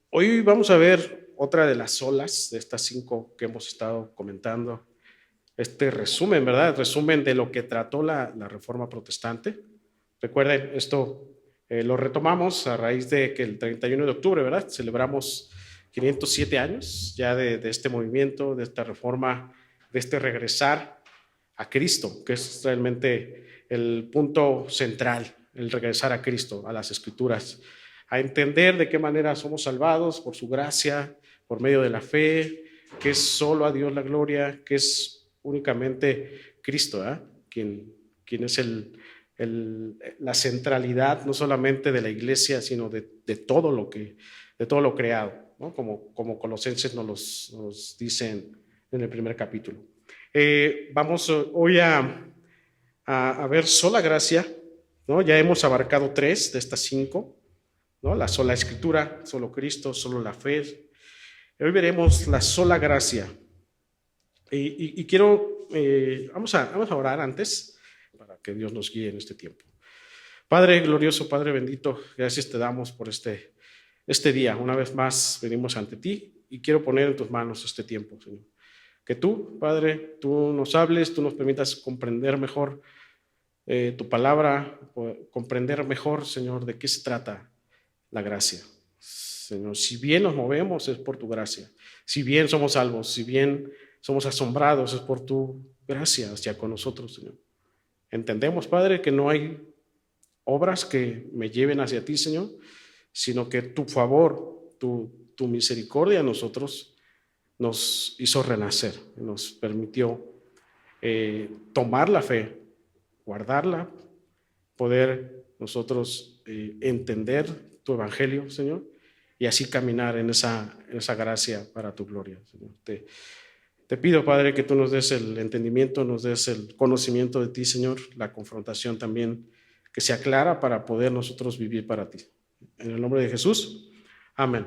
Hoy vamos a ver otra de las solas de estas 5 que hemos estado comentando. Este resumen, ¿verdad? Resumen de lo que trató la Reforma Protestante. Recuerden, esto lo retomamos a raíz de que el 31 de octubre, ¿verdad? Celebramos 507 años ya de este movimiento, de esta reforma, de este regresar a Cristo, que es realmente el punto central, el regresar a Cristo, a las Escrituras, a entender de qué manera somos salvados por su gracia, por medio de la fe, que es solo a Dios la gloria, que es únicamente Cristo, ¿eh? quien es la centralidad no solamente de la iglesia, sino de todo lo creado, ¿no? Como Colosenses nos dicen en el primer capítulo. Vamos hoy a ver sola gracia, ¿no? Ya hemos abarcado 3 de estas 5, ¿no? La sola escritura, solo Cristo, solo la fe. Hoy veremos la sola gracia. Y quiero, vamos a orar antes para que Dios nos guíe en este tiempo. Padre glorioso, Padre bendito, gracias te damos por este día. Una vez más venimos ante ti y quiero poner en tus manos este tiempo, Señor. Que tú, Padre, tú nos hables, tú nos permitas comprender mejor tu palabra, comprender mejor, Señor, de qué se trata la gracia. Señor, si bien nos movemos es por tu gracia, si bien somos salvos, si bien somos asombrados es por tu gracia hacia con nosotros, Señor. Entendemos, Padre, que no hay obras que me lleven hacia ti, Señor, sino que tu favor, tu misericordia a nosotros nos hizo renacer, nos permitió tomar la fe, guardarla, poder nosotros entender tu evangelio, Señor, y así caminar en esa gracia para tu gloria, Señor. Te pido, Padre, que tú nos des el entendimiento, nos des el conocimiento de ti, Señor, la confrontación también, que sea clara para poder nosotros vivir para ti. En el nombre de Jesús, amén.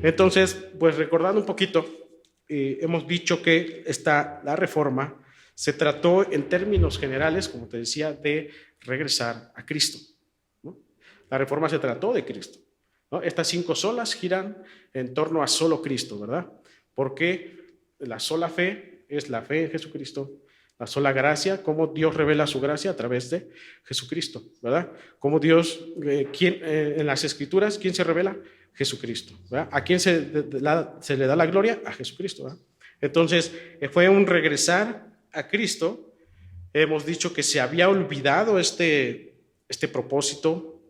Entonces, pues recordando un poquito, hemos dicho que la reforma se trató en términos generales, como te decía, de regresar a Cristo, ¿no? La reforma se trató de Cristo, ¿no? Estas 5 solas giran en torno a solo Cristo, ¿verdad? Porque la sola fe es la fe en Jesucristo, la sola gracia, cómo Dios revela su gracia a través de Jesucristo, ¿verdad? Cómo Dios, en las Escrituras, ¿quién se revela? Jesucristo, ¿verdad? ¿A quién se le da la gloria? A Jesucristo, ¿verdad? Entonces, fue un regresar a Cristo. Hemos dicho que se había olvidado este propósito,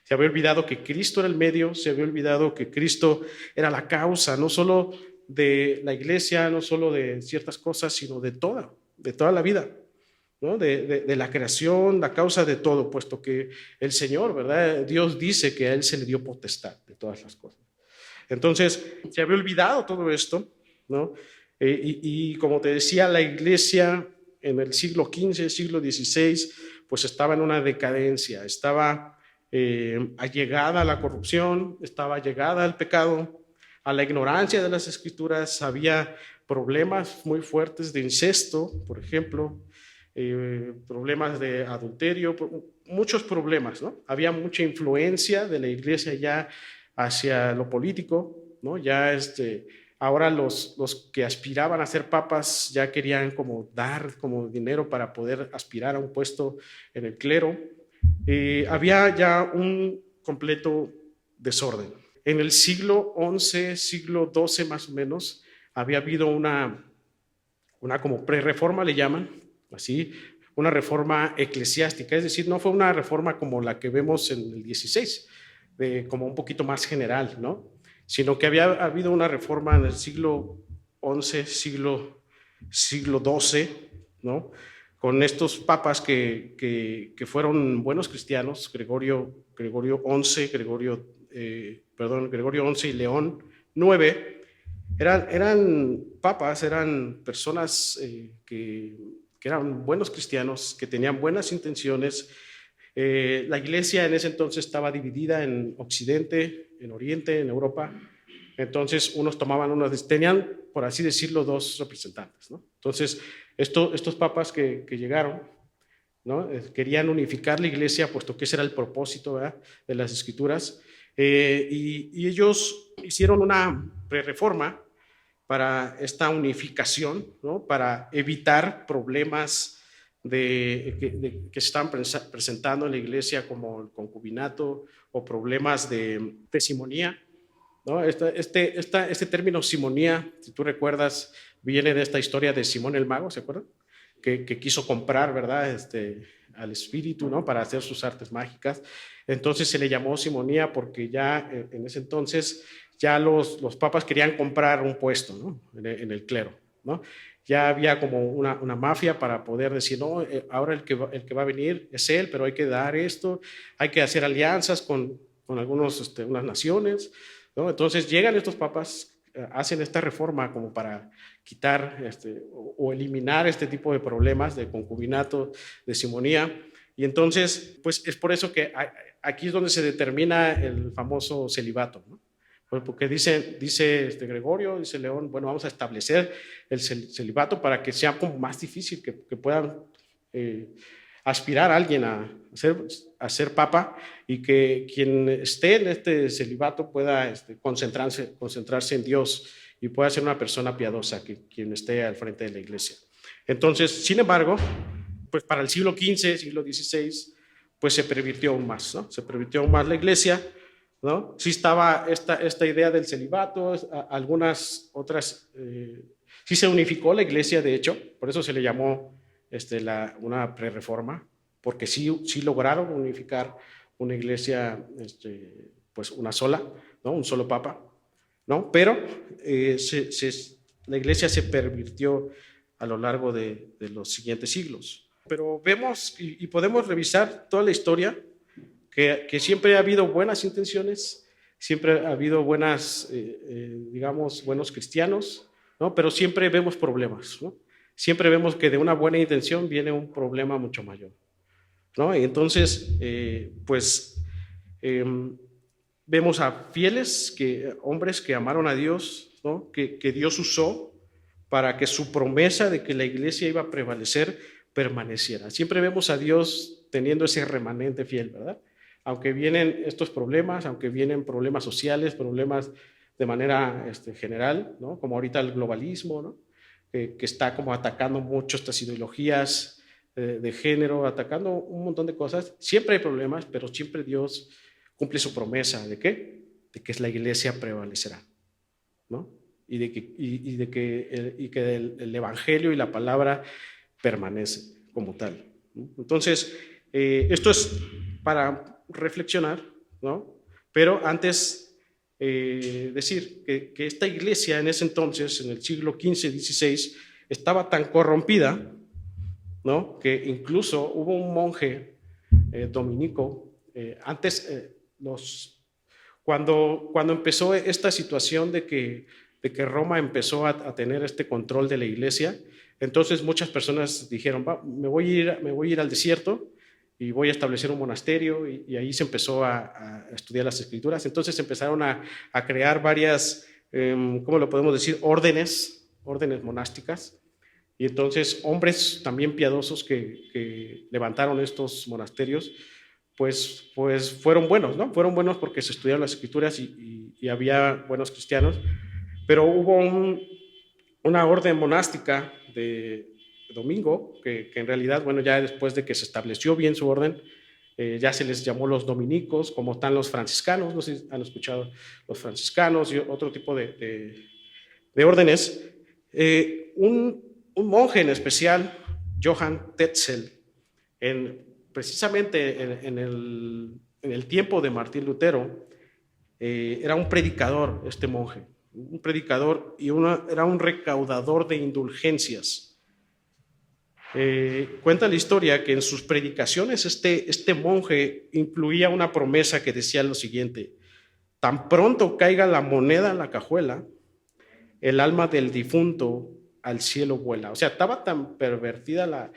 se había olvidado que Cristo era el medio, se había olvidado que Cristo era la causa, no solo de la iglesia, no solo de ciertas cosas, sino de toda la vida, ¿no? De la creación, la causa de todo, puesto que el Señor, ¿verdad? Dios dice que a Él se le dio potestad de todas las cosas. Entonces, se había olvidado todo esto, ¿no? Y como te decía, la iglesia en el siglo XV, siglo XVI, pues estaba en una decadencia, estaba allegada a la corrupción, estaba allegada al pecado, a la ignorancia de las escrituras, había problemas muy fuertes de incesto, por ejemplo, problemas de adulterio, muchos problemas, ¿no? Había mucha influencia de la iglesia ya hacia lo político, ¿no? Ya ahora los que aspiraban a ser papas ya querían como dar como dinero para poder aspirar a un puesto en el clero. Había ya un completo desorden. En el siglo XI, siglo XII más o menos, había habido una como pre-reforma, le llaman, así, una reforma eclesiástica, es decir, no fue una reforma como la que vemos en el XVI, como un poquito más general, ¿no? Sino que había habido una reforma en el siglo XI, siglo XII, ¿no? Con estos papas que fueron buenos cristianos, Gregorio XI, Gregorio XI y León IX, eran papas, eran personas que eran buenos cristianos, que tenían buenas intenciones. La iglesia en ese entonces estaba dividida en Occidente, en Oriente, en Europa. Entonces tenían, por así decirlo, 2 representantes, ¿no? Entonces, estos papas que llegaron, ¿no? Querían unificar la iglesia, puesto que ese era el propósito, ¿verdad?, de las escrituras. y ellos hicieron una prerreforma para esta unificación, ¿no? Para evitar problemas que se están presentando en la iglesia, como el concubinato o problemas de simonía, ¿no? Este término simonía, si tú recuerdas, viene de esta historia de Simón el Mago, ¿se acuerdan? Que quiso comprar, ¿verdad? Al espíritu, ¿no? Para hacer sus artes mágicas. Entonces se le llamó simonía porque ya en ese entonces ya los papas querían comprar un puesto, ¿no? En el clero, ¿no? Ya había como una mafia para poder decir, no, ahora el que va a venir es él, pero hay que dar esto, hay que hacer alianzas con unas naciones, ¿no? Entonces llegan estos papas, hacen esta reforma como para quitar o eliminar este tipo de problemas de concubinato, de simonía. Y entonces, pues es por eso que aquí es donde se determina el famoso celibato, ¿no? Porque dice Gregorio, dice León, bueno, vamos a establecer el celibato para que sea como más difícil, que puedan aspirar a alguien a ser papa, y que quien esté en este celibato pueda concentrarse en Dios y pueda ser una persona piadosa, quien esté al frente de la iglesia. Entonces, sin embargo, pues para el siglo XV, siglo XVI, pues se pervirtió aún más, ¿no? Se pervirtió aún más la iglesia, ¿no? Sí estaba esta idea del celibato, algunas otras, sí se unificó la iglesia, de hecho, por eso se le llamó una prerreforma, porque sí lograron unificar una iglesia, pues una sola, ¿no? Un solo papa, ¿no? Pero la iglesia se pervirtió a lo largo de los siguientes siglos. Pero vemos y podemos revisar toda la historia, que siempre ha habido buenas intenciones, siempre ha habido buenos cristianos, ¿no? Pero siempre vemos problemas, ¿no? Siempre vemos que de una buena intención viene un problema mucho mayor, ¿no? Y entonces, vemos a fieles, hombres que amaron a Dios, ¿no? Que Dios usó para que su promesa de que la iglesia iba a prevalecer permaneciera. Siempre vemos a Dios teniendo ese remanente fiel, ¿verdad? Aunque vienen estos problemas, aunque vienen problemas sociales, problemas de manera general, ¿no? Como ahorita el globalismo, ¿no? Que está como atacando mucho estas ideologías de género, atacando un montón de cosas. Siempre hay problemas, pero siempre Dios cumple su promesa. ¿De qué? De que la iglesia prevalecerá, ¿no? Y que el evangelio y la palabra permanece como tal, ¿no? Entonces, esto es para reflexionar, ¿no? Pero antes decir que esta iglesia en ese entonces, en el siglo XV, XVI, estaba tan corrompida, ¿no? Que incluso hubo un monje dominico, cuando empezó esta situación de que Roma empezó a tener este control de la iglesia, entonces muchas personas dijeron, me voy a ir al desierto y voy a establecer un monasterio, y ahí se empezó a estudiar las escrituras. Entonces empezaron a crear varias, ¿cómo lo podemos decir? Órdenes monásticas. Y entonces hombres también piadosos que levantaron estos monasterios, pues fueron buenos, ¿no? Fueron buenos porque se estudiaron las escrituras y había buenos cristianos, pero hubo una orden monástica de domingo que en realidad, bueno, ya después de que se estableció bien su orden, ya se les llamó los dominicos, como están los franciscanos, no sé si han escuchado los franciscanos y otro tipo de órdenes. Un monje en especial, Johann Tetzel, precisamente en el tiempo de Martín Lutero, era un predicador, este monje, un predicador, y era un recaudador de indulgencias. Cuenta la historia que en sus predicaciones este monje incluía una promesa que decía lo siguiente: tan pronto caiga la moneda en la cajuela, el alma del difunto al cielo vuela. O sea, estaba tan pervertida la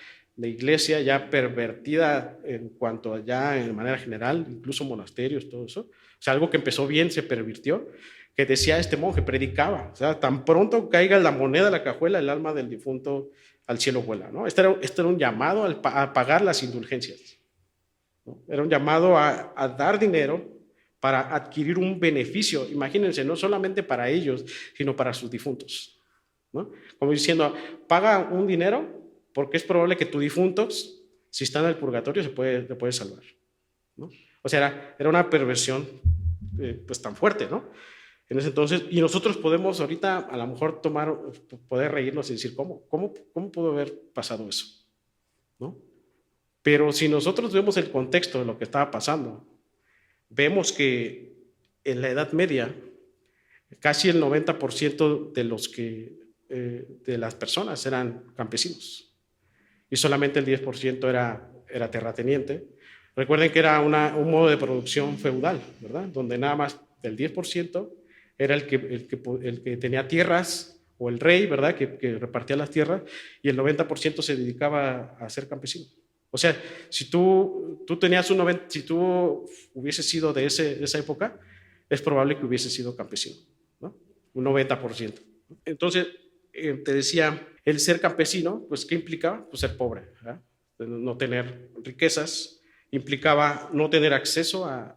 iglesia, ya pervertida en cuanto a ya en manera general, incluso monasterios, todo eso. O sea, algo que empezó bien se pervirtió, que decía este monje, predicaba, o sea, tan pronto caiga la moneda en la cajuela, el alma del difunto al cielo vuela, ¿no? Este era un llamado a pagar las indulgencias, ¿no? Era un llamado a dar dinero para adquirir un beneficio, imagínense, no solamente para ellos, sino para sus difuntos, ¿no? Como diciendo, paga un dinero porque es probable que tu difunto, si está en el purgatorio, te puede salvar, ¿no? O sea, era una perversión pues tan fuerte, ¿no? En ese entonces, y nosotros podemos ahorita a lo mejor poder reírnos y decir, ¿cómo pudo haber pasado eso? ¿No? Pero si nosotros vemos el contexto de lo que estaba pasando, vemos que en la Edad Media casi el 90% de las personas eran campesinos y solamente el 10% era terrateniente. Recuerden que era un modo de producción feudal, ¿verdad? Donde nada más el 10% era el que tenía tierras, o el rey, ¿verdad? Que repartía las tierras, y el 90% se dedicaba a ser campesino. O sea, si tú tenías si tú hubieses sido de esa época, es probable que hubieses sido campesino, ¿no? Un 90%. Entonces, te decía, el ser campesino, pues, ¿qué implicaba? Pues ser pobre, ¿verdad? No tener riquezas, implicaba no tener acceso a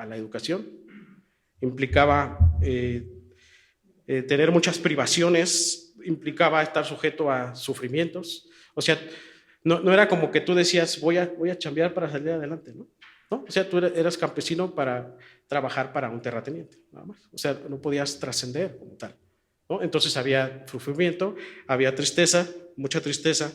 la educación, implicaba tener muchas privaciones, implicaba estar sujeto a sufrimientos. O sea, no era como que tú decías, voy a chambear para salir adelante, ¿no? ¿No? O sea, tú eras campesino para trabajar para un terrateniente, nada más. O sea, no podías trascender como tal, ¿no? Entonces había sufrimiento, había tristeza, mucha tristeza,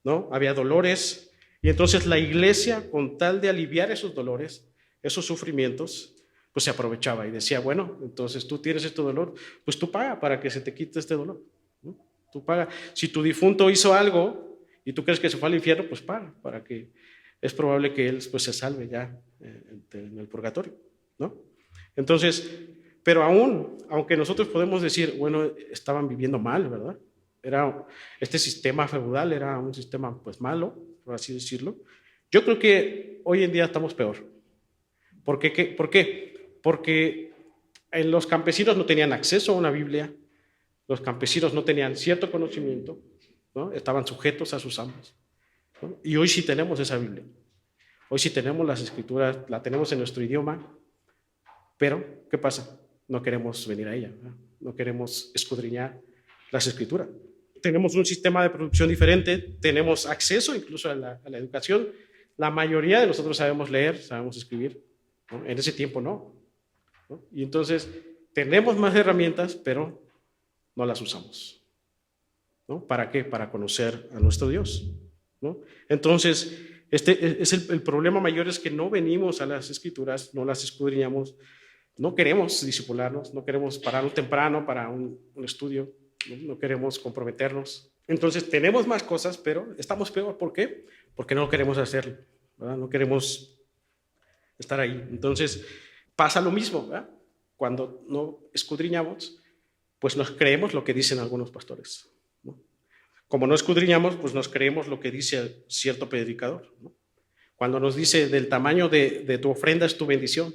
¿no? Había dolores, y entonces la iglesia, con tal de aliviar esos dolores, esos sufrimientos, pues se aprovechaba y decía, bueno, entonces tú tienes este dolor, pues tú paga para que se te quite este dolor, ¿no? Tú paga. Si tu difunto hizo algo y tú crees que se fue al infierno, pues paga, para que es probable que él pues se salve ya en el purgatorio, ¿no? Entonces, pero aunque nosotros podemos decir, bueno, estaban viviendo mal, ¿verdad? Este sistema feudal era un sistema pues malo, por así decirlo. Yo creo que hoy en día estamos peor. ¿Por qué? Porque los campesinos no tenían acceso a una Biblia, los campesinos no tenían cierto conocimiento, ¿no? Estaban sujetos a sus amos, ¿no? Y hoy sí tenemos esa Biblia. Hoy sí tenemos las escrituras, la tenemos en nuestro idioma, pero ¿qué pasa? No queremos venir a ella, ¿no? No queremos escudriñar las escrituras. Tenemos un sistema de producción diferente, tenemos acceso incluso a la educación. La mayoría de nosotros sabemos leer, sabemos escribir, ¿no? En ese tiempo no, ¿no? Y entonces tenemos más herramientas, pero no las usamos, ¿no? ¿Para qué? Para conocer a nuestro Dios, ¿no? Entonces, este es el problema mayor, es que no venimos a las escrituras, no las escudriñamos, no queremos discipularnos, no queremos pararnos temprano para un estudio, no queremos comprometernos. Entonces tenemos más cosas, pero estamos peor. ¿Por qué? Porque no queremos hacerlo, ¿verdad? No queremos estar ahí. Entonces pasa lo mismo, ¿verdad? Cuando no escudriñamos, pues nos creemos lo que dicen algunos pastores, ¿no? Como no escudriñamos, pues nos creemos lo que dice cierto predicador, ¿no? Cuando nos dice del tamaño de tu ofrenda es tu bendición,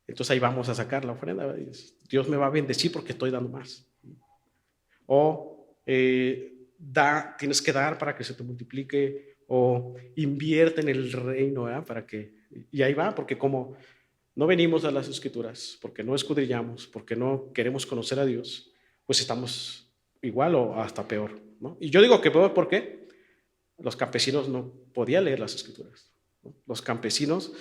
entonces ahí vamos a sacar la ofrenda. Dios me va a bendecir porque estoy dando más. O tienes que dar para que se te multiplique, o invierte en el reino, ¿verdad? Y ahí va, porque como no venimos a las escrituras, porque no escudriñamos, porque no queremos conocer a Dios, pues estamos igual o hasta peor, ¿no? Y yo digo que peor, ¿por qué? Los campesinos no podían leer las escrituras, ¿no? Los campesinos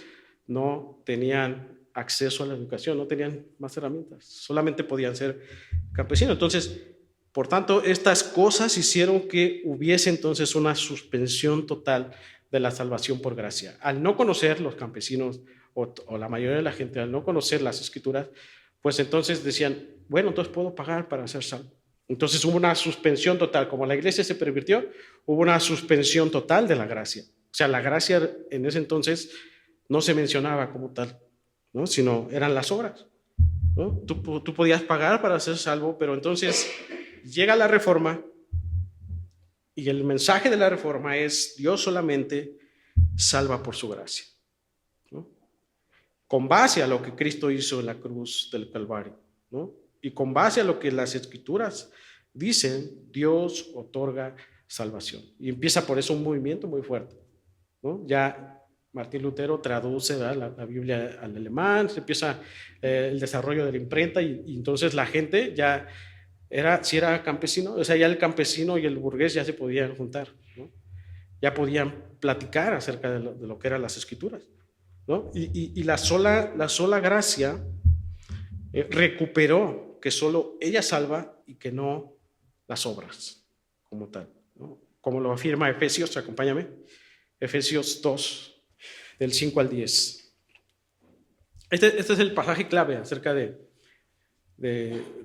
no tenían acceso a la educación, no tenían más herramientas, solamente podían ser campesinos. Entonces, por tanto, estas cosas hicieron que hubiese entonces una suspensión total de la salvación por gracia. Al no conocer los campesinos, o la mayoría de la gente, al no conocer las escrituras, pues entonces decían, bueno, entonces puedo pagar para ser salvo. Entonces hubo una suspensión total. Como la iglesia se pervirtió, hubo una suspensión total de la gracia. O sea, la gracia en ese entonces no se mencionaba como tal, ¿no? Sino eran las obras, ¿no? Tú podías pagar para ser salvo, pero entonces llega la reforma y el mensaje de la reforma es: Dios solamente salva por su gracia, ¿no? Con base a lo que Cristo hizo en la cruz del Calvario, ¿no? Y con base a lo que las escrituras dicen, Dios otorga salvación. Y empieza por eso un movimiento muy fuerte, ¿no? Ya Martín Lutero traduce, ¿verdad?, la Biblia al alemán, se empieza el desarrollo de la imprenta y entonces la gente ya si era campesino, o sea, ya el campesino y el burgués ya se podían juntar, ¿no? Ya podían platicar acerca de lo que eran las escrituras, ¿no? Y la sola gracia recuperó que solo ella salva y que no las obras como tal, ¿no? Como lo afirma Efesios, acompáñame, Efesios 2, del 5 al 10. Este es el pasaje clave acerca de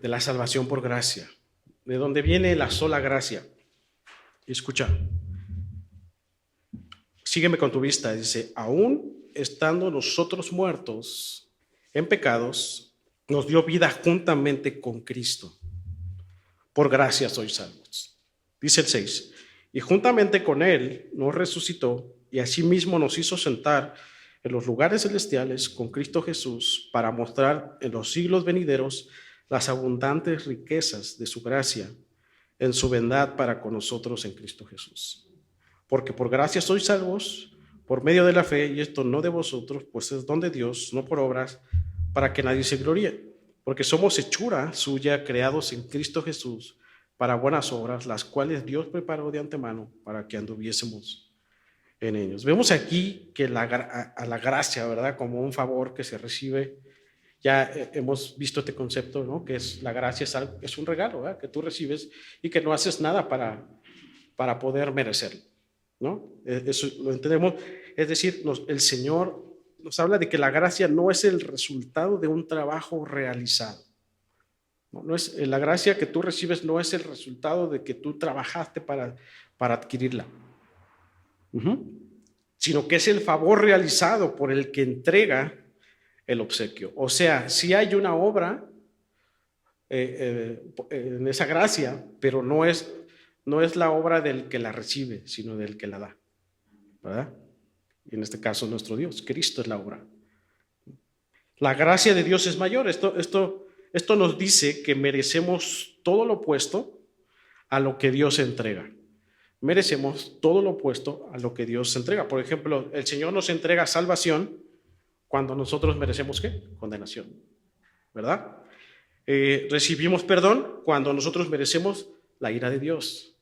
la salvación por gracia, de donde viene la sola gracia. Y escucha, sígueme con tu vista, dice, aún estando nosotros muertos en pecados, nos dio vida juntamente con Cristo. Por gracia sois salvos. Dice el 6, y juntamente con Él nos resucitó y asimismo nos hizo sentar en los lugares celestiales con Cristo Jesús para mostrar en los siglos venideros las abundantes riquezas de su gracia en su bondad para con nosotros en Cristo Jesús. Porque por gracia sois salvos por medio de la fe, y esto no de vosotros, pues es don de Dios, no por obras, para que nadie se gloríe. Porque somos hechura suya, creados en Cristo Jesús para buenas obras, las cuales Dios preparó de antemano para que anduviésemos en ellos. Vemos aquí que a la gracia, ¿verdad?, como un favor que se recibe. Ya hemos visto este concepto, ¿no?, que es la gracia es un regalo, ¿verdad?, que tú recibes y que no haces nada para poder merecerlo, ¿no? Eso lo entendemos. Es decir, el Señor nos habla de que la gracia no es el resultado de un trabajo realizado. No es, la gracia que tú recibes no es el resultado de que tú trabajaste para adquirirla, sino que es el favor realizado por el que entrega el obsequio. O sea, sí hay una obra en esa gracia, pero no es la obra del que la recibe, sino del que la da, ¿verdad? Y en este caso nuestro Dios, Cristo es la obra. La gracia de Dios es mayor. Esto nos dice que merecemos todo lo opuesto a lo que Dios entrega. Merecemos todo lo opuesto a lo que Dios entrega. Por ejemplo, el Señor nos entrega salvación cuando nosotros merecemos ¿qué? Condenación, ¿verdad? Recibimos perdón cuando nosotros merecemos la ira de Dios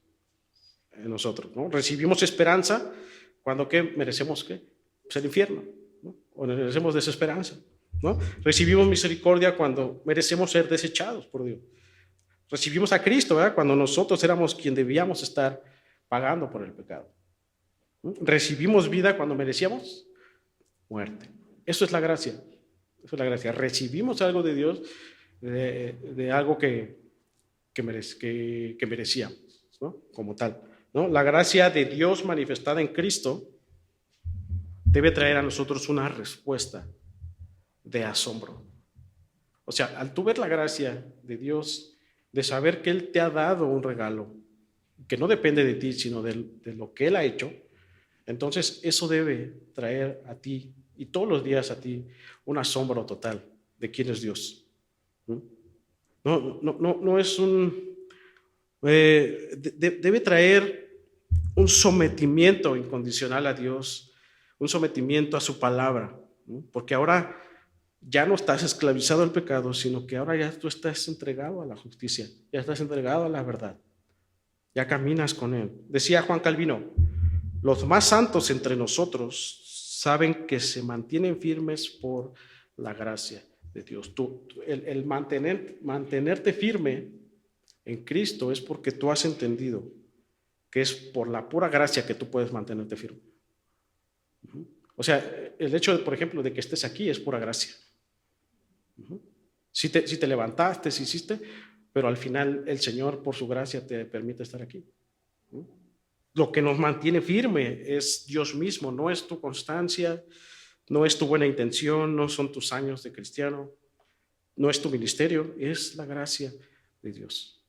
en nosotros, ¿no? Recibimos esperanza cuando ¿qué? Merecemos ¿qué? Pues el infierno, ¿no? O merecemos desesperanza, ¿no? Recibimos misericordia cuando merecemos ser desechados por Dios. Recibimos a Cristo, ¿verdad?, cuando nosotros éramos quien debíamos estar pagando por el pecado. Recibimos vida cuando merecíamos muerte. Eso es la gracia. Eso es la gracia. Recibimos algo de Dios, de algo que merecíamos, ¿no?, como tal, ¿no? La gracia de Dios manifestada en Cristo debe traer a nosotros una respuesta de asombro. O sea, al tú ver la gracia de Dios, de saber que Él te ha dado un regalo, que no depende de ti, sino de lo que Él ha hecho, entonces eso debe traer a ti, y todos los días a ti, un asombro total de quién es Dios. No es debe traer un sometimiento incondicional a Dios, un sometimiento a su palabra, ¿no? Porque ahora ya no estás esclavizado al pecado, sino que ahora ya tú estás entregado a la justicia, ya estás entregado a la verdad, ya caminas con Él. Decía Juan Calvino, los más santos entre nosotros saben que se mantienen firmes por la gracia de Dios. El mantenerte firme en Cristo es porque tú has entendido que es por la pura gracia que tú puedes mantenerte firme. O sea, el hecho, por ejemplo, de que estés aquí es pura gracia. Si te levantaste, si hiciste, pero al final el Señor por su gracia te permite estar aquí. Lo que nos mantiene firme es Dios mismo, no es tu constancia, no es tu buena intención, no son tus años de cristiano, no es tu ministerio, es la gracia de Dios.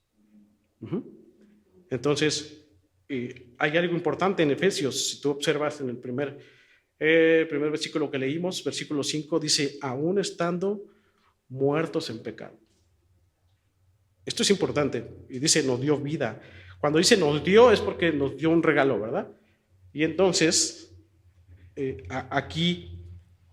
Entonces, hay algo importante en Efesios. Si tú observas en el primer versículo que leímos, versículo 5, dice, aún estando muertos en pecado. Esto es importante. Y dice, nos dio vida. Cuando dice nos dio es porque nos dio un regalo, ¿verdad? Y entonces, aquí,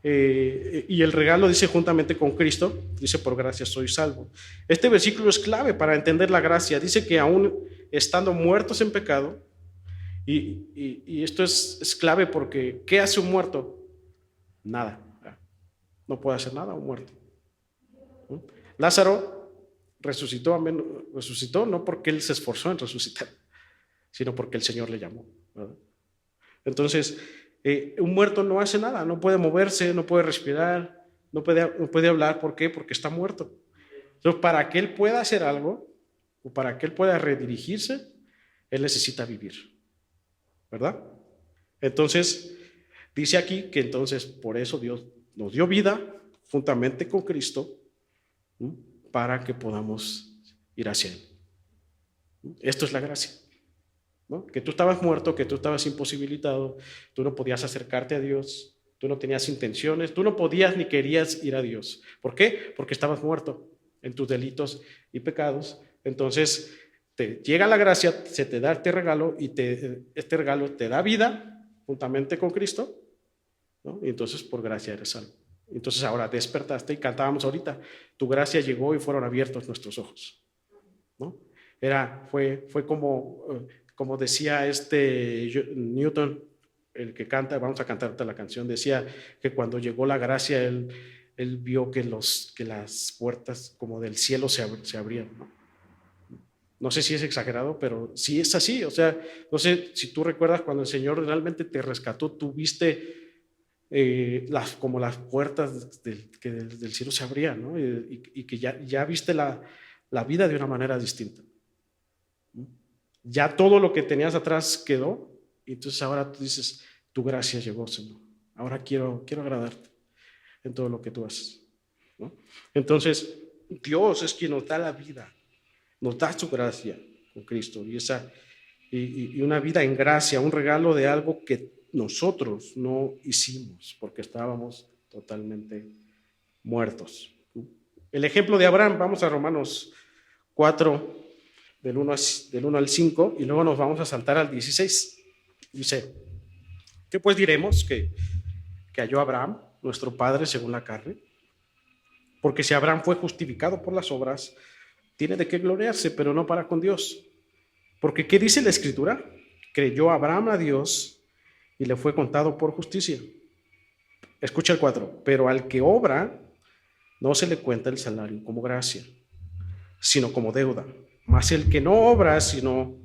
y el regalo dice juntamente con Cristo, dice por gracia soy salvo. Este versículo es clave para entender la gracia. Dice que aún estando muertos en pecado, y esto es clave porque ¿qué hace un muerto? Nada. No puede hacer nada un muerto. ¿No? Lázaro resucitó no porque él se esforzó en resucitar, sino porque el Señor le llamó, ¿verdad? Entonces, un muerto no hace nada, no puede moverse, no puede respirar, no puede hablar. ¿Por qué? Porque está muerto. Entonces, para que él pueda hacer algo, o para que él pueda redirigirse, él necesita vivir, ¿verdad? Entonces, dice aquí que entonces por eso Dios nos dio vida juntamente con Cristo, ¿no? Para que podamos ir hacia Él. Esto es la gracia, ¿no? Que tú estabas muerto, que tú estabas imposibilitado, tú no podías acercarte a Dios, tú no tenías intenciones, tú no podías ni querías ir a Dios. ¿Por qué? Porque estabas muerto en tus delitos y pecados. Entonces te llega la gracia, se te da este regalo y este regalo te da vida juntamente con Cristo, ¿no? Y entonces por gracia eres salvo. Entonces ahora despertaste y cantábamos ahorita, tu gracia llegó y fueron abiertos nuestros ojos, ¿no? Fue como decía Newton, el que canta, vamos a cantarte la canción, decía que cuando llegó la gracia él vio que las puertas como del cielo se abrían, ¿no? No sé si es exagerado, pero sí es así. O sea, no sé si tú recuerdas cuando el Señor realmente te rescató, tú viste como las puertas del cielo se abrían, ¿no? Y que ya viste la vida de una manera distinta. Ya todo lo que tenías atrás quedó, y entonces ahora tú dices, tu gracia llegó, Señor. Ahora quiero agradarte en todo lo que tú haces, ¿no? Entonces, Dios es quien nos da la vida, nos da su gracia con Cristo, y una vida en gracia, un regalo de algo que nosotros no hicimos, porque estábamos totalmente muertos. El ejemplo de Abraham, vamos a Romanos 4, del 1 al 5, y luego nos vamos a saltar al 16. Dice, ¿qué pues diremos que halló Abraham, nuestro padre según la carne? Porque si Abraham fue justificado por las obras, tiene de qué gloriarse, pero no para con Dios. Porque ¿qué dice la Escritura? Creyó Abraham a Dios y le fue contado por justicia. Escucha el 4. Pero al que obra, no se le cuenta el salario como gracia, sino como deuda. Mas el que no obra, sino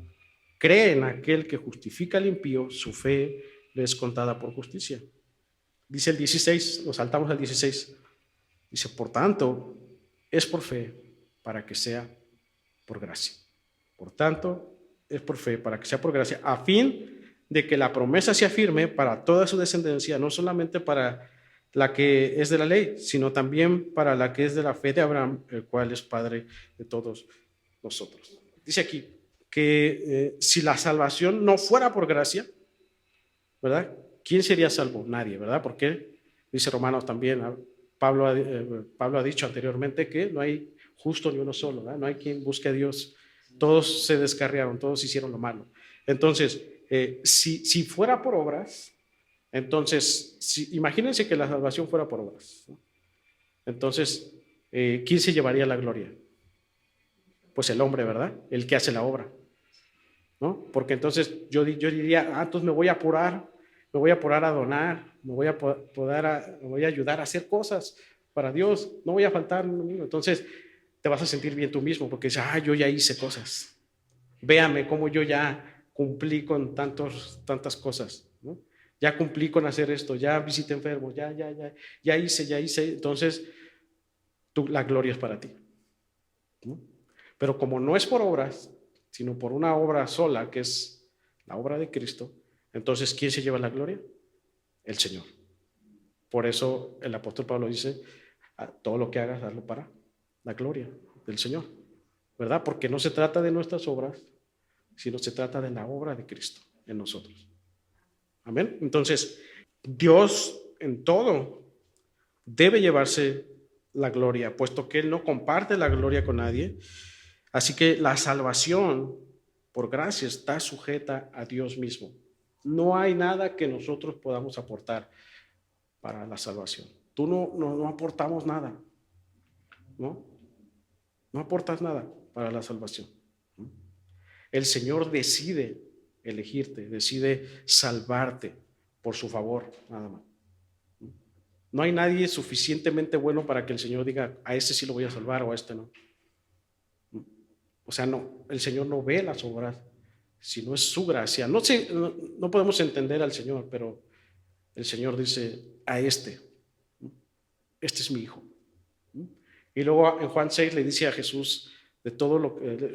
cree en aquel que justifica al impío, su fe le es contada por justicia. Dice el 16, nos saltamos al 16. Dice, por tanto, es por fe para que sea por gracia. Por tanto, es por fe para que sea por gracia, a fin de que la promesa sea firme para toda su descendencia, no solamente para la que es de la ley, sino también para la que es de la fe de Abraham, el cual es padre de todos nosotros. Dice aquí que si la salvación no fuera por gracia, ¿verdad? ¿Quién sería salvo? Nadie, ¿verdad? Porque dice Romanos también, Pablo ha dicho anteriormente que no hay justo ni uno solo, ¿verdad? No hay quien busque a Dios. Todos se descarriaron, todos hicieron lo malo. Entonces, si fuera por obras, entonces, imagínense que la salvación fuera por obras, ¿no? Entonces, ¿quién se llevaría la gloria? Pues el hombre, ¿verdad? El que hace la obra, ¿no? Porque entonces yo diría, entonces me voy a apurar a donar, me voy a ayudar a hacer cosas para Dios, no voy a faltar. Entonces te vas a sentir bien tú mismo porque dices, yo ya hice cosas, véame cómo yo ya cumplí con tantas cosas, ¿no? Ya cumplí con hacer esto, ya visité enfermos, ya hice, entonces la gloria es para ti, ¿no? Pero como no es por obras, sino por una obra sola, que es la obra de Cristo, entonces ¿quién se lleva la gloria? El Señor. Por eso el apóstol Pablo dice, todo lo que hagas, hazlo para la gloria del Señor, ¿verdad? Porque no se trata de nuestras obras, sino se trata de la obra de Cristo en nosotros. Amén. Entonces, Dios en todo debe llevarse la gloria, puesto que Él no comparte la gloria con nadie. Así que la salvación por gracia está sujeta a Dios mismo. No hay nada que nosotros podamos aportar para la salvación. Tú no aportamos nada, ¿no? No aportas nada para la salvación. El Señor decide elegirte, decide salvarte por su favor, nada más. No hay nadie suficientemente bueno para que el Señor diga, a este sí lo voy a salvar o a este no. O sea, no, el Señor no ve las obras, sino es su gracia. No podemos entender al Señor, pero el Señor dice, a este es mi hijo. Y luego en Juan 6 le dice a Jesús,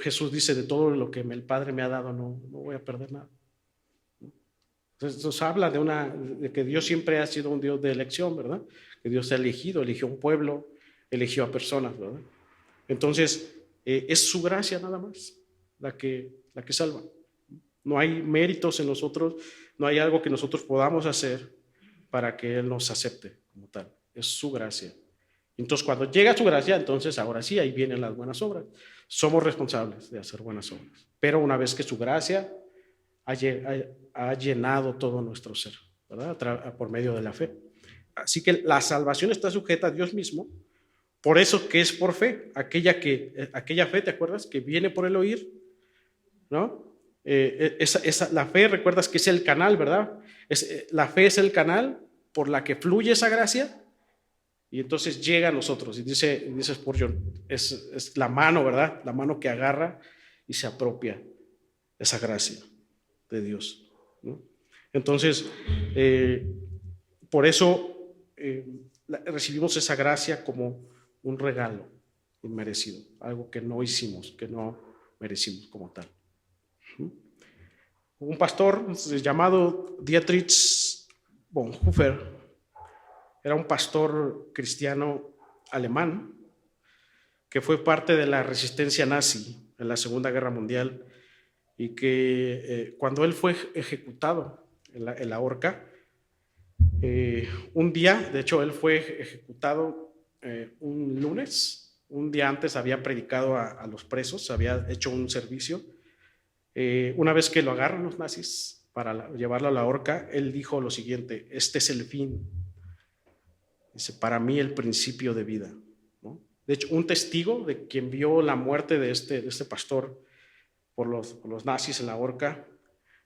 Jesús dice, de todo lo que el Padre me ha dado, no voy a perder nada. Entonces nos habla de que Dios siempre ha sido un Dios de elección, ¿verdad? Que Dios ha eligió un pueblo, eligió a personas, ¿verdad? Entonces, es su gracia nada más la que salva. No hay méritos en nosotros, no hay algo que nosotros podamos hacer para que Él nos acepte como tal. Es su gracia. Entonces, cuando llega su gracia, entonces ahora sí, ahí vienen las buenas obras. Somos responsables de hacer buenas obras. Pero una vez que su gracia ha llenado todo nuestro ser, ¿verdad? Por medio de la fe. Así que la salvación está sujeta a Dios mismo. Por eso que es por fe, aquella fe, ¿te acuerdas? Que viene por el oír, ¿no? La fe, recuerdas que es el canal, ¿verdad? La fe es el canal por la que fluye esa gracia y entonces llega a nosotros. Y dice Spurgeon, es la mano, ¿verdad? La mano que agarra y se apropia esa gracia de Dios, ¿no? Entonces, por eso recibimos esa gracia como un regalo inmerecido, algo que no hicimos, que no merecimos como tal. Un pastor llamado Dietrich Bonhoeffer era un pastor cristiano alemán que fue parte de la resistencia nazi en la Segunda Guerra Mundial y que cuando él fue ejecutado en la horca, un día, de hecho él fue ejecutado un lunes. Un día antes había predicado a los presos, había hecho un servicio. Una vez que lo agarran los nazis para llevarlo a la horca, él dijo lo siguiente: este es el fin. Dice, para mí el principio de vida, ¿no? De hecho, un testigo de quien vio la muerte de este pastor por los nazis en la horca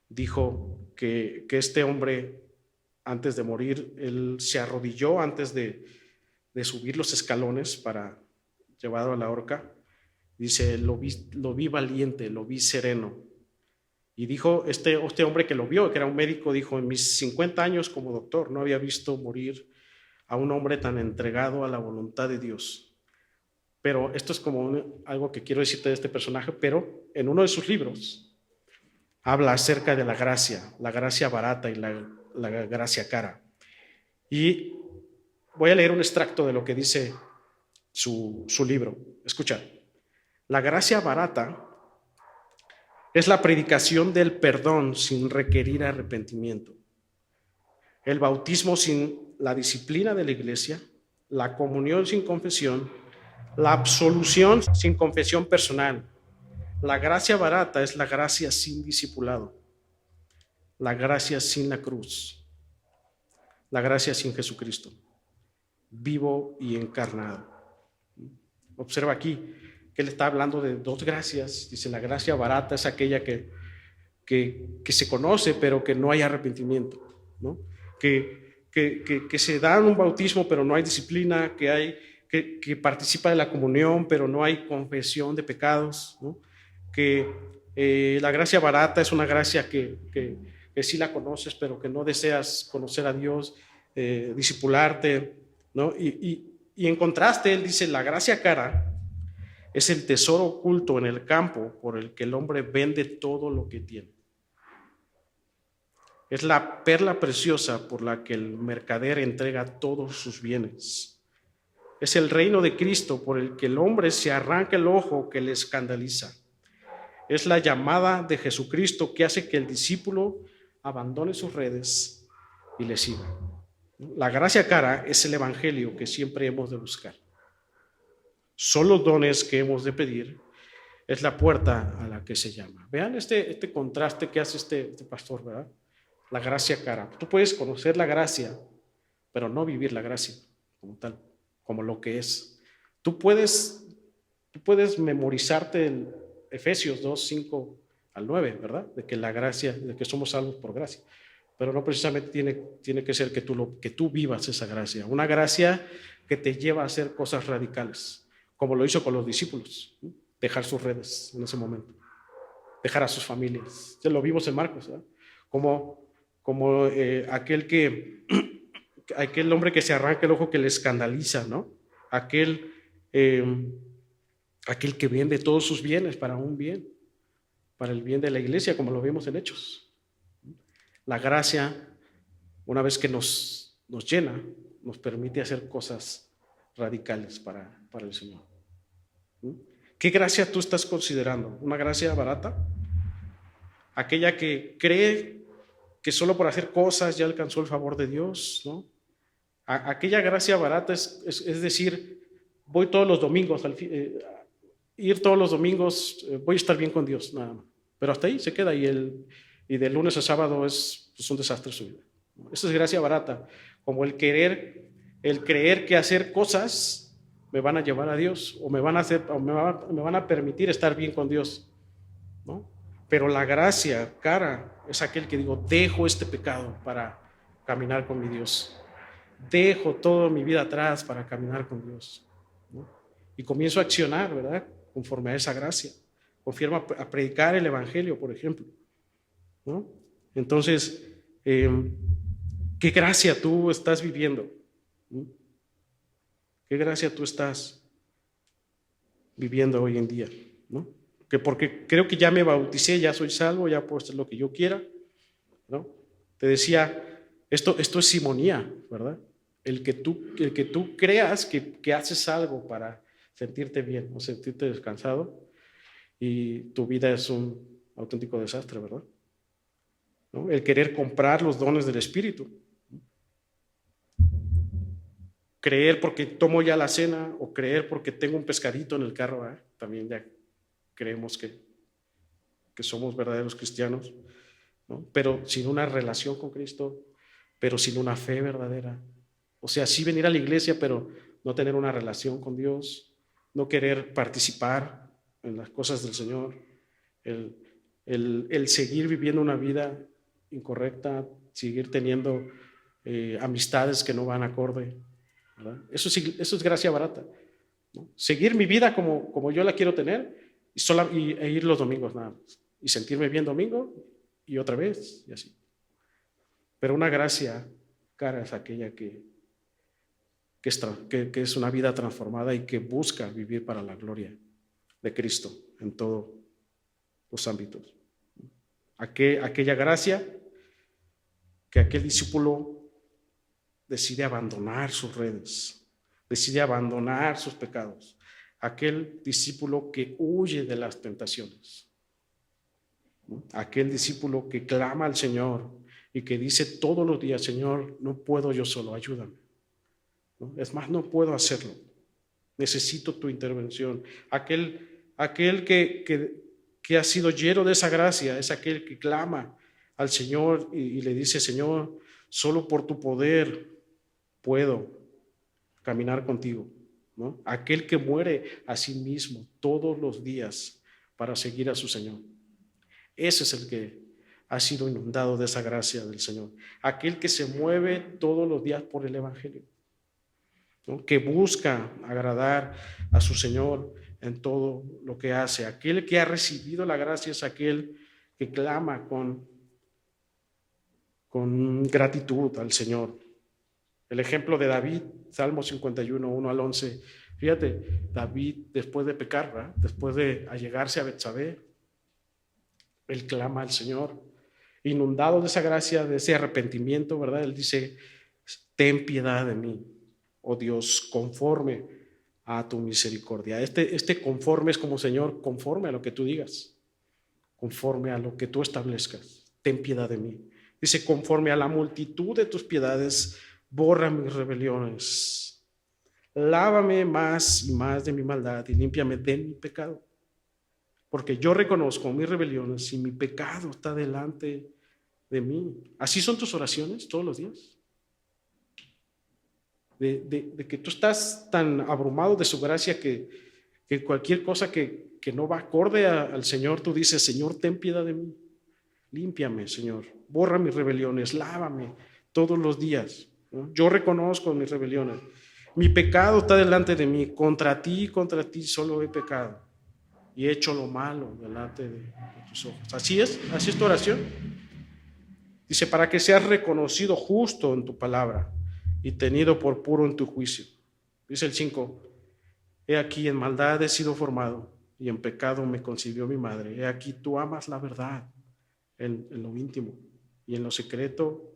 dijo que este hombre, antes de morir, él se arrodilló antes de subir los escalones para llevarlo a la horca. Dice, lo vi valiente, lo vi sereno. Y dijo, este hombre que lo vio, que era un médico, dijo, en mis 50 años como doctor no había visto morir a un hombre tan entregado a la voluntad de Dios. Pero esto es como algo que quiero decirte de este personaje, pero en uno de sus libros habla acerca de la gracia barata y la gracia cara. Y voy a leer un extracto de lo que dice su libro. Escucha. La gracia barata es la predicación del perdón sin requerir arrepentimiento, el bautismo sin la disciplina de la iglesia, la comunión sin confesión, la absolución sin confesión personal. La gracia barata es la gracia sin discipulado, la gracia sin la cruz, la gracia sin Jesucristo, vivo y encarnado. Observa aquí que él está hablando de dos gracias. Dice, la gracia barata es aquella que se conoce, pero que no hay arrepentimiento, ¿no? Que se da un bautismo, pero no hay disciplina, que participa de la comunión, pero no hay confesión de pecados, ¿no? Que la gracia barata es una gracia que sí la conoces, pero que no deseas conocer a Dios, discipularte, ¿no? Y en contraste, él dice, la gracia cara es el tesoro oculto en el campo por el que el hombre vende todo lo que tiene. Es la perla preciosa por la que el mercader entrega todos sus bienes. Es el reino de Cristo por el que el hombre se arranca el ojo que le escandaliza. Es la llamada de Jesucristo que hace que el discípulo abandone sus redes y le siga. La gracia cara es el evangelio que siempre hemos de buscar. Son los dones que hemos de pedir, es la puerta a la que se llama. Vean este contraste que hace este pastor, ¿verdad? La gracia cara. Tú puedes conocer la gracia, pero no vivir la gracia como tal, como lo que es. Tú puedes, tú puedes memorizarte el Efesios 2, 5 al 9, ¿verdad? De que la gracia, de que somos salvos por gracia. Pero no precisamente tiene que ser que tú vivas esa gracia. Una gracia que te lleva a hacer cosas radicales, como lo hizo con los discípulos, ¿no? Dejar sus redes en ese momento, dejar a sus familias. Ya lo vimos en Marcos, ¿verdad? Como aquel hombre que se arranca el ojo que le escandaliza, ¿no? Aquel, eh, aquel que vende todos sus bienes para un bien, para el bien de la iglesia, como lo vimos en Hechos. La gracia, una vez que nos llena, nos permite hacer cosas radicales para el Señor. ¿Qué gracia tú estás considerando? ¿Una gracia barata? Aquella que cree que solo por hacer cosas ya alcanzó el favor de Dios, ¿no? Aquella gracia barata es decir, voy todos los domingos, ir todos los domingos, voy a estar bien con Dios, nada más. Pero hasta ahí se queda y de lunes a sábado es un desastre su vida. Eso es gracia barata, como el creer que hacer cosas me van a llevar a Dios o me van a permitir estar bien con Dios, ¿no? Pero la gracia cara es aquel que digo, dejo este pecado para caminar con mi Dios. Dejo toda mi vida atrás para caminar con Dios, ¿no? Y comienzo a accionar, ¿verdad? Conforme a esa gracia. Confirmo a predicar el Evangelio, por ejemplo, ¿no? Entonces, ¿qué gracia tú estás viviendo? ¿Qué gracia tú estás viviendo hoy en día? ¿No? Que porque creo que ya me bauticé, ya soy salvo, ya puedo hacer lo que yo quiera, ¿no? Te decía, esto es simonía, ¿verdad? El que tú creas que haces algo para sentirte bien o sentirte descansado y tu vida es un auténtico desastre, ¿verdad? ¿No? El querer comprar los dones del Espíritu. Creer porque tomo ya la cena o creer porque tengo un pescadito en el carro, ¿eh? También ya creemos que somos verdaderos cristianos, ¿no? Pero sin una relación con Cristo, pero sin una fe verdadera. O sea, sí venir a la iglesia, pero no tener una relación con Dios, no querer participar en las cosas del Señor, el seguir viviendo una vida incorrecta, seguir teniendo amistades que no van acorde, ¿verdad? Eso es gracia barata, ¿no? Seguir mi vida como yo la quiero tener e ir los domingos nada más, y sentirme bien domingo y otra vez, y así. Pero una gracia cara es aquella que es una vida transformada y que busca vivir para la gloria de Cristo en todos los ámbitos. Aquella gracia que aquel discípulo decide abandonar sus redes, decide abandonar sus pecados. Aquel discípulo que huye de las tentaciones. Aquel discípulo que clama al Señor y que dice todos los días, Señor, no puedo yo solo, ayúdame, ¿no? Es más, no puedo hacerlo. Necesito tu intervención. Aquel que ha sido lleno de esa gracia es aquel que clama al Señor y le dice, Señor, solo por tu poder puedo caminar contigo, ¿no? Aquel que muere a sí mismo todos los días para seguir a su Señor. Ese es el que ha sido inundado de esa gracia del Señor. Aquel que se mueve todos los días por el Evangelio, ¿no? Que busca agradar a su Señor en todo lo que hace. Aquel que ha recibido la gracia es aquel que clama con gratitud al Señor. El ejemplo de David, Salmo 51, 1 al 11. Fíjate, David después de pecar, ¿verdad? Después de allegarse a Betsabé, él clama al Señor, inundado de esa gracia, de ese arrepentimiento, ¿verdad? Él dice, ten piedad de mí, oh Dios, conforme a tu misericordia. Este conforme es como, Señor, conforme a lo que tú digas, conforme a lo que tú establezcas, ten piedad de mí. Dice, conforme a la multitud de tus piedades, borra mis rebeliones. Lávame más y más de mi maldad y límpiame de mi pecado. Porque yo reconozco mis rebeliones y mi pecado está delante de mí. ¿Así son tus oraciones todos los días? De que tú estás tan abrumado de su gracia que cualquier cosa que no va acorde al Señor, tú dices, Señor, ten piedad de mí. Límpiame, Señor. Borra mis rebeliones. Lávame todos los días, ¿no? Yo reconozco mis rebeliones. Mi pecado está delante de mí. Contra ti solo he pecado y he hecho lo malo delante de tus ojos. Así es tu oración. Dice, para que seas reconocido justo en tu palabra y tenido por puro en tu juicio. Dice el 5, he aquí en maldad he sido formado y en pecado me concibió mi madre. He aquí tú amas la verdad en lo íntimo y en lo secreto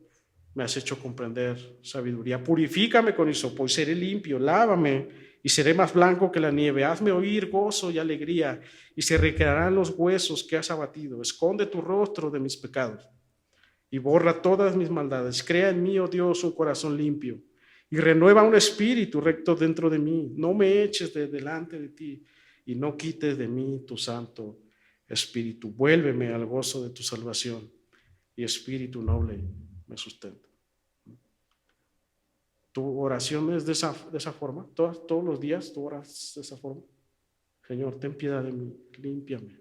me has hecho comprender sabiduría. Purifícame con hisopo y seré limpio, lávame y seré más blanco que la nieve. Hazme oír gozo y alegría y se recrearán los huesos que has abatido. Esconde tu rostro de mis pecados y borra todas mis maldades. Crea en mí, oh Dios, un corazón limpio y renueva un espíritu recto dentro de mí. No me eches de delante de ti y no quites de mí tu santo espíritu. Vuélveme al gozo de tu salvación y espíritu noble me sustenta. ¿Tu oración es de esa forma? ¿Todos los días tú oras de esa forma? Señor, ten piedad de mí, límpiame.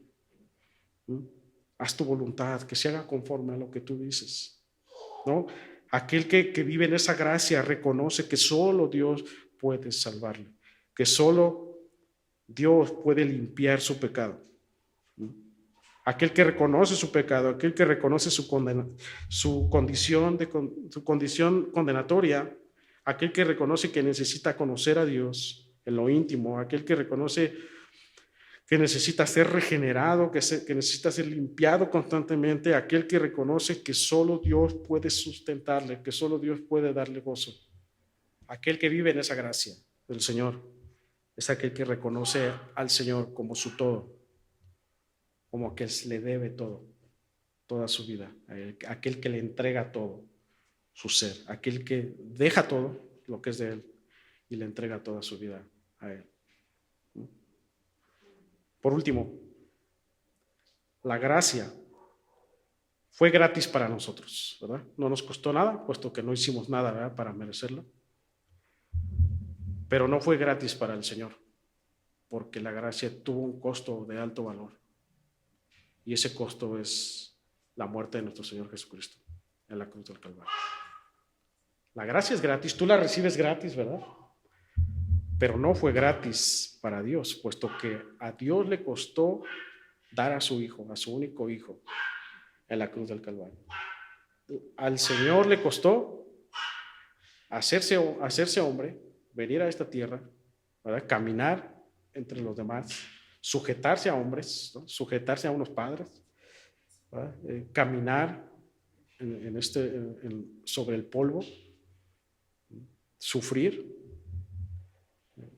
Haz tu voluntad, que se haga conforme a lo que tú dices, ¿no? Aquel que vive en esa gracia reconoce que solo Dios puede salvarle, que solo Dios puede limpiar su pecado. Aquel que reconoce su pecado, aquel que reconoce su condición condenatoria, aquel que reconoce que necesita conocer a Dios en lo íntimo, aquel que reconoce que necesita ser regenerado, que necesita ser limpiado constantemente, aquel que reconoce que solo Dios puede sustentarle, que solo Dios puede darle gozo. Aquel que vive en esa gracia del Señor es aquel que reconoce al Señor como su todo, como que le debe todo, toda su vida, aquel que le entrega todo, su ser, aquel que deja todo lo que es de Él y le entrega toda su vida a Él. Por último, la gracia fue gratis para nosotros, ¿verdad? No nos costó nada, puesto que no hicimos nada, ¿verdad?, para merecerlo. Pero no fue gratis para el Señor, porque la gracia tuvo un costo de alto valor. Y ese costo es la muerte de nuestro Señor Jesucristo en la cruz del Calvario. La gracia es gratis, tú la recibes gratis, ¿verdad? Pero no fue gratis para Dios, puesto que a Dios le costó dar a su Hijo, a su único Hijo, en la cruz del Calvario. Al Señor le costó hacerse hombre, venir a esta tierra, ¿verdad?, caminar entre los demás, sujetarse a hombres, ¿no?, sujetarse a unos padres, caminar sobre el polvo, sufrir,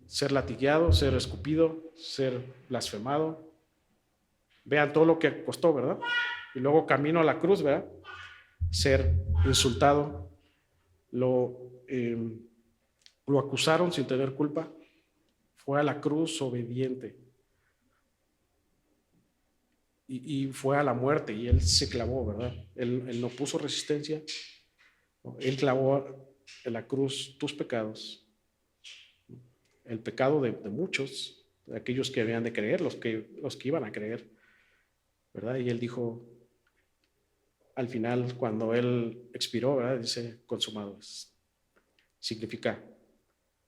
ser latigueado, ser escupido, ser blasfemado. Vean todo lo que costó, ¿verdad? Y luego camino a la cruz, ¿verdad? Ser insultado, lo acusaron sin tener culpa, fue a la cruz obediente y fue a la muerte y él se clavó, ¿verdad? Él no puso resistencia, él clavó en la cruz tus pecados, el pecado de muchos, de aquellos que habían de creer, los que iban a creer, ¿verdad? Y él dijo, al final, cuando él expiró, ¿verdad?, dice, consumado es. Significa,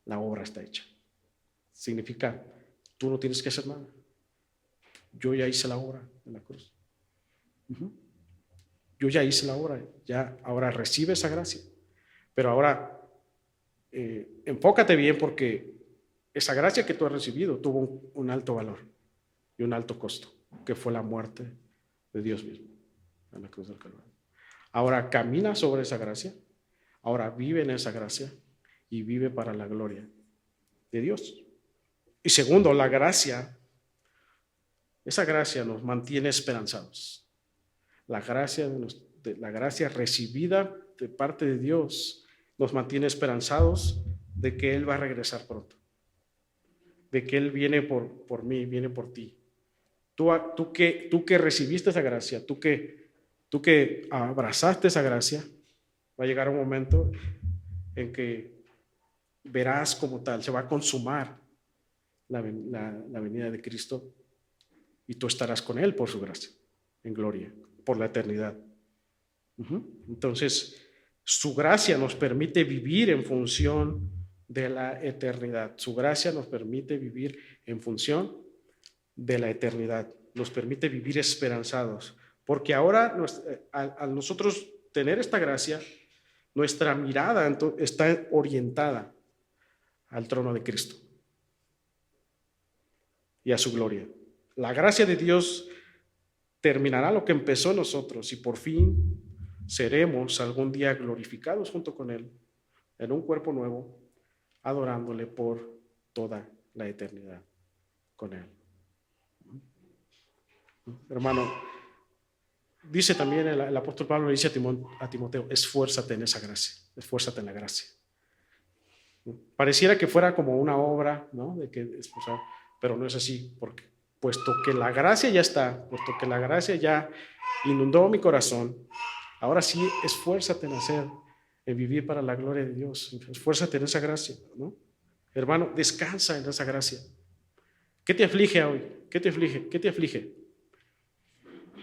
la obra está hecha. Significa, tú no tienes que hacer nada. Yo ya hice la obra en la cruz. Yo ya hice la obra, ya ahora recibe esa gracia. Pero ahora, enfócate bien, porque esa gracia que tú has recibido tuvo un alto valor y un alto costo, que fue la muerte de Dios mismo en la cruz del Calvario. Ahora camina sobre esa gracia, ahora vive en esa gracia y vive para la gloria de Dios. Y segundo, la gracia, esa gracia nos mantiene esperanzados. La gracia recibida de parte de Dios nos mantiene esperanzados de que Él va a regresar pronto, de que Él viene por mí, viene por ti. Tú que recibiste esa gracia, tú que Tú que abrazaste esa gracia, va a llegar un momento en que verás como tal, se va a consumar la venida de Cristo y tú estarás con Él por su gracia, en gloria, por la eternidad. Entonces, su gracia nos permite vivir en función de la eternidad. Su gracia nos permite vivir en función de la eternidad. Nos permite vivir esperanzados. Porque ahora, al nosotros tener esta gracia, nuestra mirada está orientada al trono de Cristo y a su gloria. La gracia de Dios terminará lo que empezó en nosotros y por fin seremos algún día glorificados junto con Él en un cuerpo nuevo, adorándole por toda la eternidad con Él. Hermano, dice también el apóstol Pablo, le dice a Timoteo, esfuérzate en esa gracia, esfuérzate en la gracia. Pareciera que fuera como una obra, ¿no? De que esforzar, pero no es así, porque puesto que la gracia ya está, puesto que la gracia ya inundó mi corazón, ahora sí esfuérzate en vivir para la gloria de Dios, esfuérzate en esa gracia, ¿no? Hermano, descansa en esa gracia. ¿Qué te aflige hoy? ¿Qué te aflige? ¿Qué te aflige?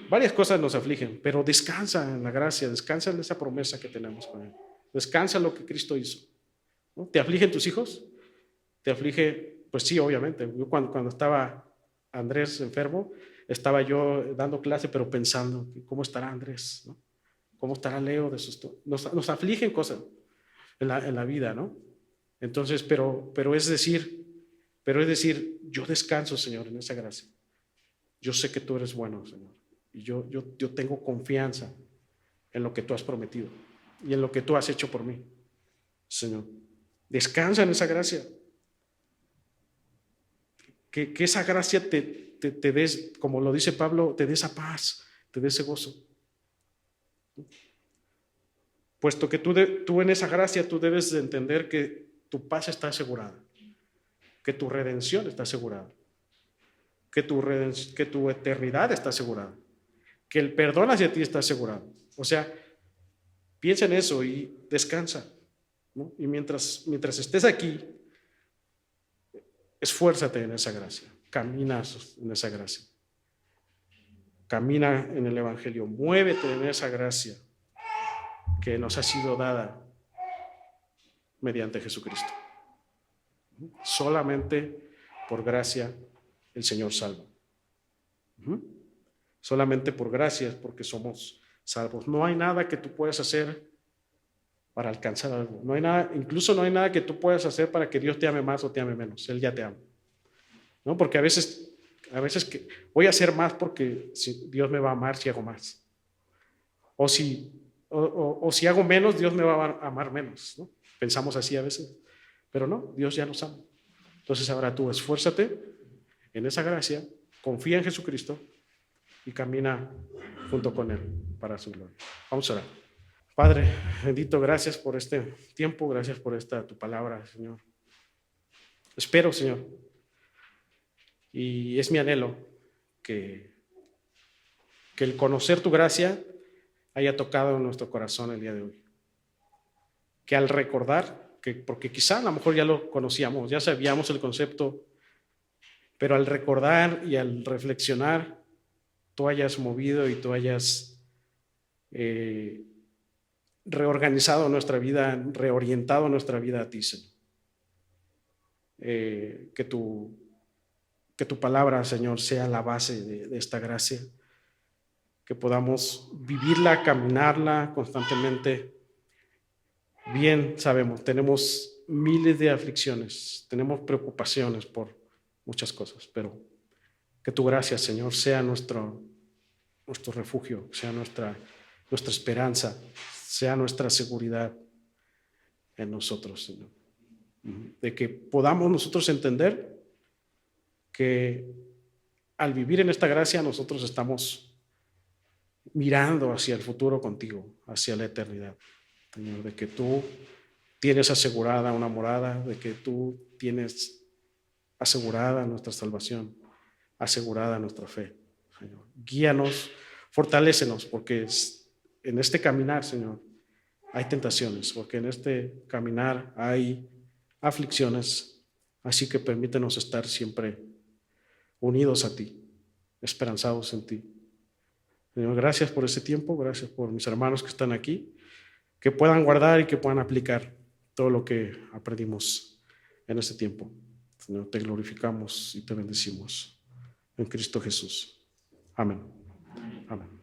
Varias cosas nos afligen, pero descansa en la gracia, descansa en esa promesa que tenemos con Él. Descansa en lo que Cristo hizo, ¿no? ¿Te afligen tus hijos? ¿Te aflige? Pues sí, obviamente. Yo cuando estaba Andrés enfermo, estaba yo dando clase, pero pensando, ¿cómo estará Andrés? ¿No? ¿Cómo estará Leo? Nos afligen cosas en la vida, ¿no? Entonces, pero es decir, yo descanso, Señor, en esa gracia. Yo sé que tú eres bueno, Señor. Y yo tengo confianza en lo que tú has prometido y en lo que tú has hecho por mí, Señor. Descansa en esa gracia. Que esa gracia te des, como lo dice Pablo, te dé esa paz, te dé ese gozo. Puesto que tú en esa gracia tú debes de entender que tu paz está asegurada, que tu redención está asegurada, que tu eternidad está asegurada, que el perdón hacia ti está asegurado. O sea, piensa en eso y descansa, ¿no? Y mientras estés aquí, esfuérzate en esa gracia, camina en esa gracia, camina en el Evangelio, muévete en esa gracia que nos ha sido dada mediante Jesucristo. Solamente por gracia el Señor salva. Solamente por gracia, porque somos salvos. No hay nada que tú puedas hacer para alcanzar algo. No hay nada, incluso no hay nada que tú puedas hacer para que Dios te ame más o te ame menos. Él ya te ama, ¿no? Porque a veces que voy a hacer más porque Dios me va a amar si hago más. O si hago menos, Dios me va a amar menos, ¿no? Pensamos así a veces, pero no, Dios ya nos ama. Entonces ahora tú esfuérzate en esa gracia, confía en Jesucristo y camina junto con Él para su gloria. Vamos a orar. Padre, bendito, gracias por este tiempo, gracias por tu palabra, Señor. Espero, Señor, y es mi anhelo que el conocer tu gracia haya tocado en nuestro corazón el día de hoy. Que al recordar, porque quizá a lo mejor ya lo conocíamos, ya sabíamos el concepto, pero al recordar y al reflexionar, tú hayas movido y tú hayas reorganizado nuestra vida, reorientado nuestra vida a ti, Señor. Que tu palabra, Señor, sea la base de esta gracia, que podamos vivirla, caminarla constantemente. Bien sabemos, tenemos miles de aflicciones, tenemos preocupaciones por muchas cosas, pero que tu gracia, Señor, sea nuestro refugio, sea nuestra esperanza, sea nuestra seguridad en nosotros, Señor. De que podamos nosotros entender que al vivir en esta gracia nosotros estamos mirando hacia el futuro contigo, hacia la eternidad, Señor, de que tú tienes asegurada una morada, de que tú tienes asegurada nuestra salvación, asegurada nuestra fe, Señor. Guíanos, fortalécenos, porque en este caminar, Señor, hay tentaciones, porque en este caminar hay aflicciones, así que permítenos estar siempre unidos a ti, esperanzados en ti. Señor, gracias por ese tiempo, gracias por mis hermanos que están aquí, que puedan guardar y que puedan aplicar todo lo que aprendimos en este tiempo. Señor, te glorificamos y te bendecimos en Cristo Jesús. Amén. Amén.